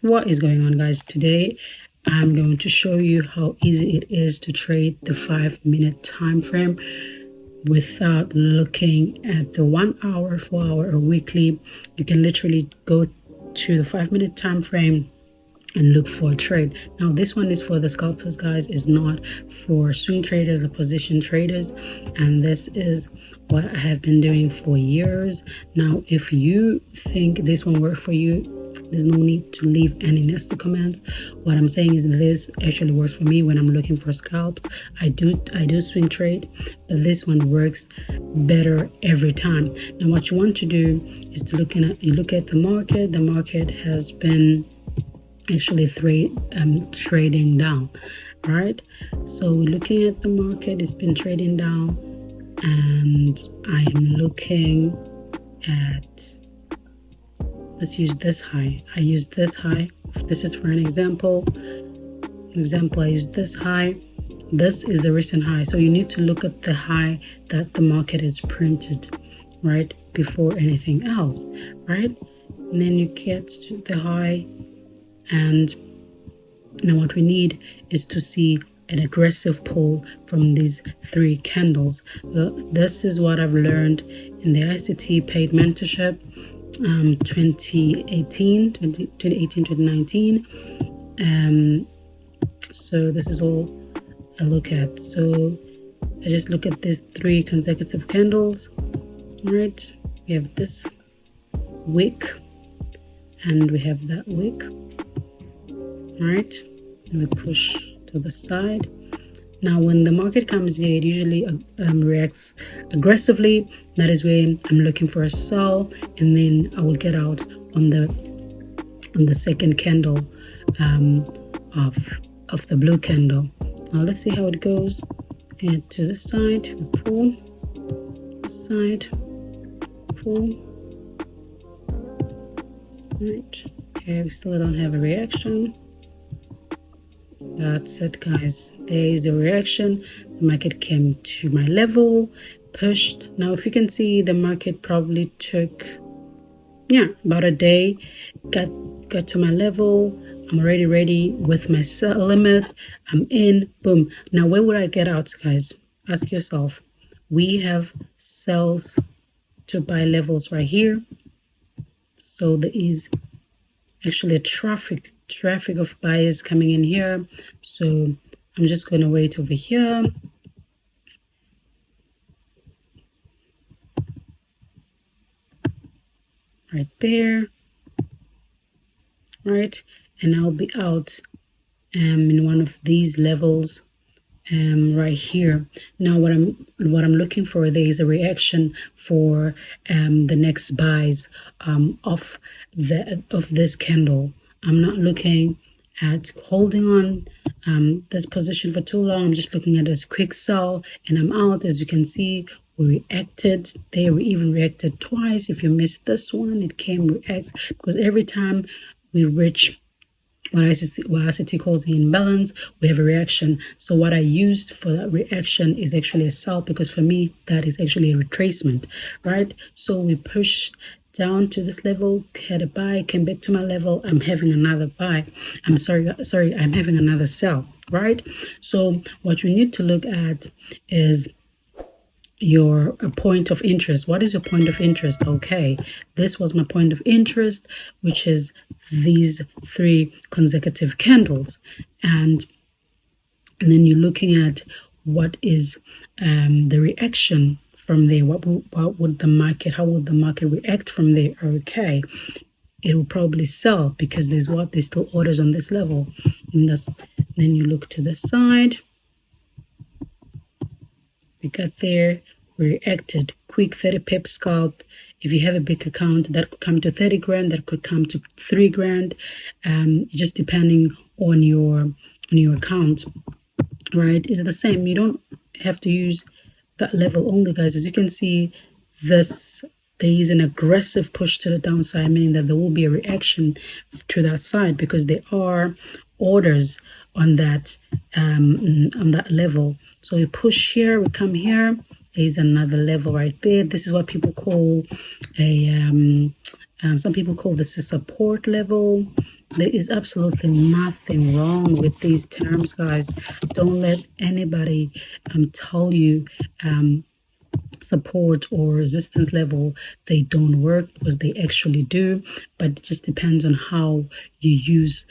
What is going on, guys? Today I'm going to show you how easy it is to trade the 5-minute time frame without looking at the 1 hour, 4 hour, or weekly. You can literally go to the 5-minute time frame and look for a trade. Now this one is for the scalpers, guys. It's not for swing traders or position traders, and this is what I have been doing for years now. If you think this one worked for you, there's no need to leave any nasty comments. What I'm saying is this actually works for me when I'm looking for scalps. I do swing trade, but this one works better every time. Now what you want to do is to look at the market. The market has been actually trading down, right? So we're looking at the market. It's been trading down, and I am looking at, let's use this high. I use this high. This is for an example. I use this high. This is a recent high, so you need to look at the high that the market is printed, right, before anything else, right? And then you get to the high, and now what we need is to see an aggressive pull from these 3 candles. This is what I've learned in the ICT paid mentorship 2018, 2019. So this is all I look at. So I just look at these 3 consecutive candles, right? We have this wick and we have that wick, right? And we push to the side. Now when the market comes here, it usually reacts aggressively. That is when I'm looking for a sell, and then I will get out on the second candle of the blue candle. Now let's see how it goes. Get to the side, we pull, side, pull, right? Okay, we still don't have a reaction. That's it, guys. There is a reaction. The market came to my level, pushed. Now if you can see, the market probably took about a day, got to my level. I'm already ready with my sell limit. I'm in, boom. Now where would I get out, guys? Ask yourself. We have sells to buy levels right here, so there is actually a traffic of buyers coming in here. So I'm just going to wait over here. Right there. Right. And I'll be out in one of these levels right here. Now what I'm looking for, there is a reaction for the next buys of this candle. I'm not looking at holding on this position for too long. I'm just looking at a quick sell, and I'm out. As you can see, we reacted there. We even reacted twice. If you missed this one, it reacts, because every time we reach what ICT calls the imbalance, we have a reaction. So what I used for that reaction is actually a sell, because for me that is actually a retracement, right? So we push down to this level, had a buy, came back to my level. I'm having another buy. I'm having another sell, right? So what you need to look at is your point of interest. What is your point of interest? Okay, this was my point of interest, which is these 3 consecutive candles, and then you're looking at what is the reaction from there. How would the market react from there? Okay, it will probably sell, because there's still orders on this level, and then you look to the side. We got there, we reacted quick, 30 pip scalp. If you have a big account, that could come to 30 grand, that could come to 3 grand, just depending on your account, right? It's the same. You don't have to use that level only, guys. As you can see, there is an aggressive push to the downside, meaning that there will be a reaction to that side, because there are orders on that level. So we push here, we come here, there's another level right there. This is what people call some people call this a support level. There is absolutely nothing wrong with these terms, guys. Don't let anybody tell you support or resistance level they don't work, because they actually do. But it just depends on how you use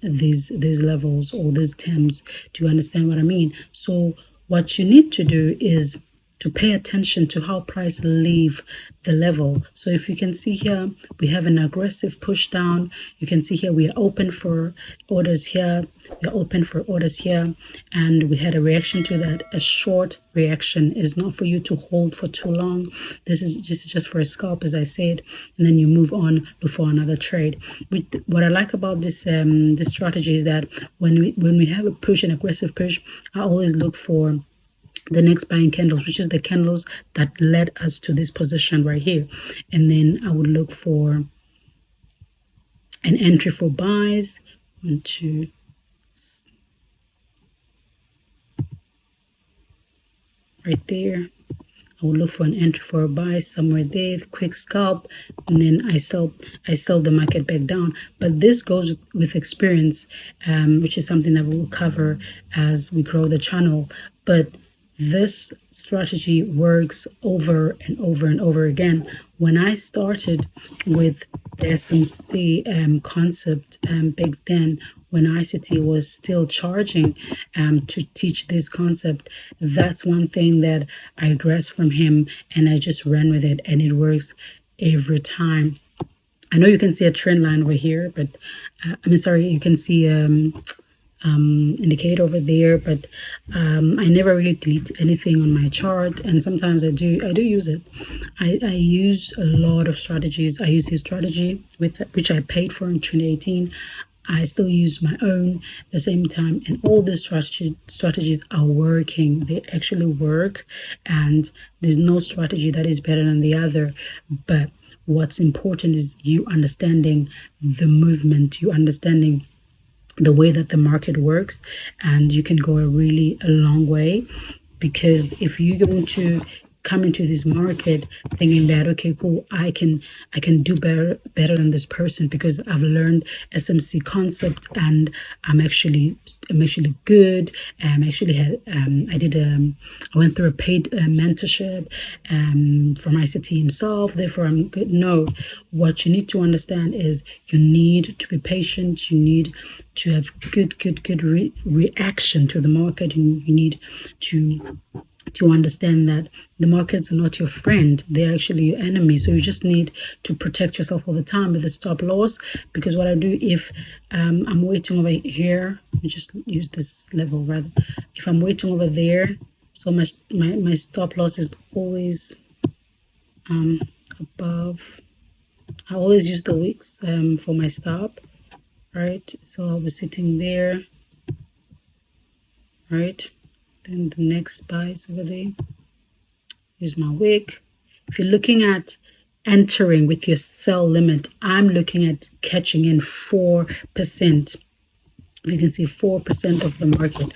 these levels or these terms. Do you understand what I mean? So what you need to do is to pay attention to how price leave the level. So if you can see here, we have an aggressive push down. You can see here we are open for orders here, we're open for orders here, and we had a reaction to that. A short reaction is not for you to hold for too long. This is just for a scalp, as I said, and then you move on, look for another trade. What I like about this this strategy is that when we have a push, an aggressive push, I always look for the next buying candles, which is the candles that led us to this position right here. And then I would look for an entry for buys. 1, 2, right there. I would look for an entry for a buy somewhere there, quick scalp, and then I sell the market back down. But this goes with experience, which is something that we'll cover as we grow the channel. But this strategy works over and over and over again. When I started with the SMC concept back then, when ICT was still charging to teach this concept, that's one thing that I grasped from him, and I just ran with it, and it works every time. I know you can see a trend line over here, but you can see indicator over there, but I never really delete anything on my chart, and sometimes I do use it. I use a lot of strategies. I use his strategy which I paid for in 2018. I still use my own at the same time, and all these strategies are working. They actually work, and there's no strategy that is better than the other. But what's important is you understanding the movement, you understanding the way that the market works, and you can go a long way. Because if you're going to come into this market thinking that, okay, cool, I can do better than this person because I've learned SMC concept and I'm actually good. I went through a paid mentorship from ICT himself, therefore I'm good. No, what you need to understand is you need to be patient. You need to have good reaction to the market, and you need to understand that the markets are not your friend, they're actually your enemy. So you just need to protect yourself all the time with the stop loss. Because what I do, if I'm waiting over here, let me just use this level rather. If I'm waiting over there, so my stop loss is always above. I always use the wicks for my stop, right? So I'll be sitting there, right? Then the next buy is over there. Here's my wick. If you're looking at entering with your sell limit, I'm looking at catching in 4%. You can see 4% of the market.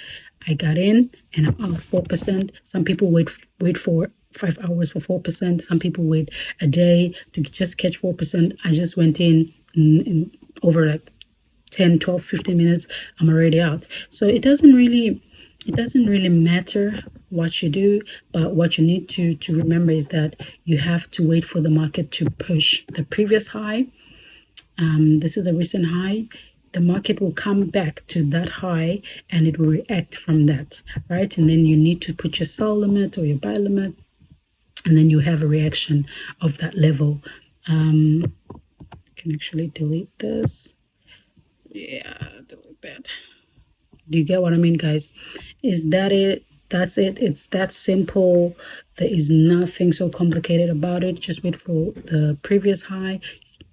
I got in and I'm out 4%. Some people wait for 5 hours for 4%. Some people wait a day to just catch 4%. I just went in over like 10, 12, 15 minutes. I'm already out. So it doesn't really matter what you do, but what you need to remember is that you have to wait for the market to push the previous high. This is a recent high. The market will come back to that high and it will react from that, right? And then you need to put your sell limit or your buy limit, and then you have a reaction of that level. I can actually delete this. Yeah, delete that. Do you get what I mean, guys? Is that it? That's it. It's that simple. There is nothing so complicated about it. Just wait for the previous high.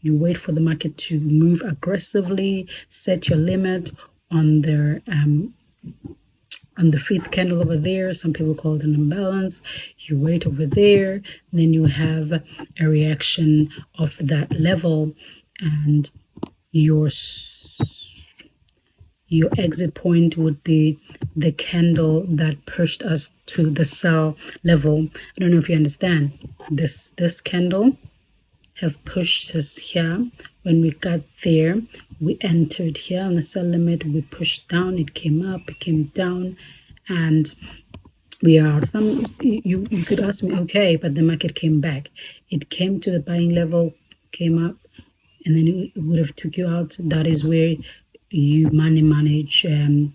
You wait for the market to move aggressively. Set your limit on their on the fifth candle over there. Some people call it an imbalance. You wait over there, then you have a reaction of that level, and your exit point would be the candle that pushed us to the sell level. I don't know if you understand this candle, have pushed us here. When we got there, we entered here on the sell limit, we pushed down, it came up, it came down, and we are you could ask me, okay, but the market came back. It came to the buying level, came up, and then it would have took you out. That is where you manage your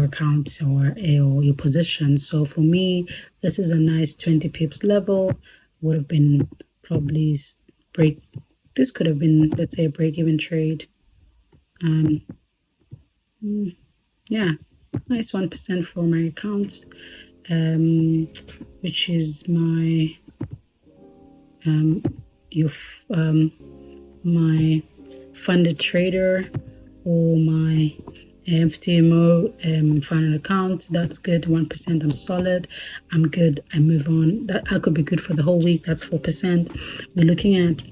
account or your position. So for me, this is a nice 20 pips level. Would have been probably this could have been, let's say, a break-even trade. Yeah, nice 1% for my account, which is my my funded trader or my FTMO final account. That's good. 1%. I'm solid. I'm good. I move on. That I could be good for the whole week. That's 4%. We're looking at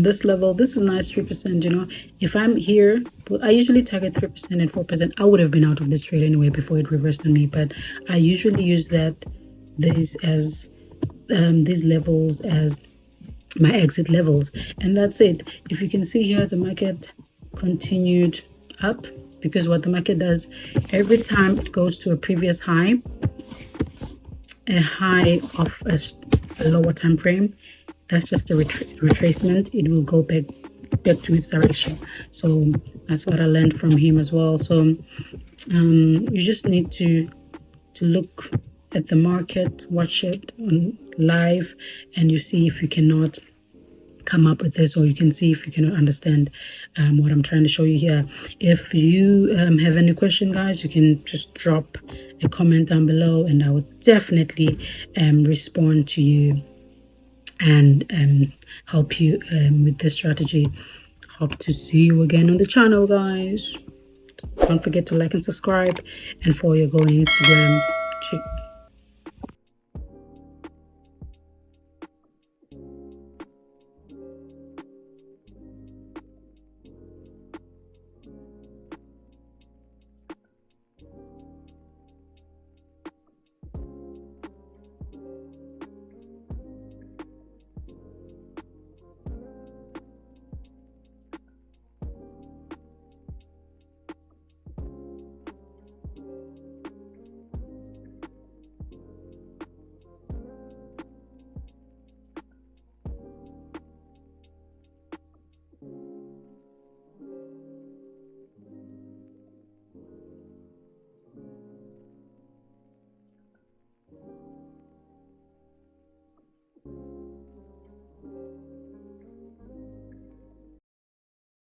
this level. This is nice, 3%. You know, if I'm here, I usually target 3% and 4%. I would have been out of this trade anyway before it reversed on me, but I usually use these levels as my exit levels, and that's it. If you can see here, the market continued up, because what the market does every time it goes to a previous high, a high of a lower time frame, that's just a retracement. It will go back to its direction. So that's what I learned from him as well. So you just need to look at the market, watch it on live, and you see if you cannot come up with this, or you can see if you cannot understand what I'm trying to show you here. If you have any question, guys, you can just drop a comment down below, and I will definitely respond to you and help you with this strategy. Hope to see you again on the channel, guys. Don't forget to like and subscribe, and follow your go on Instagram.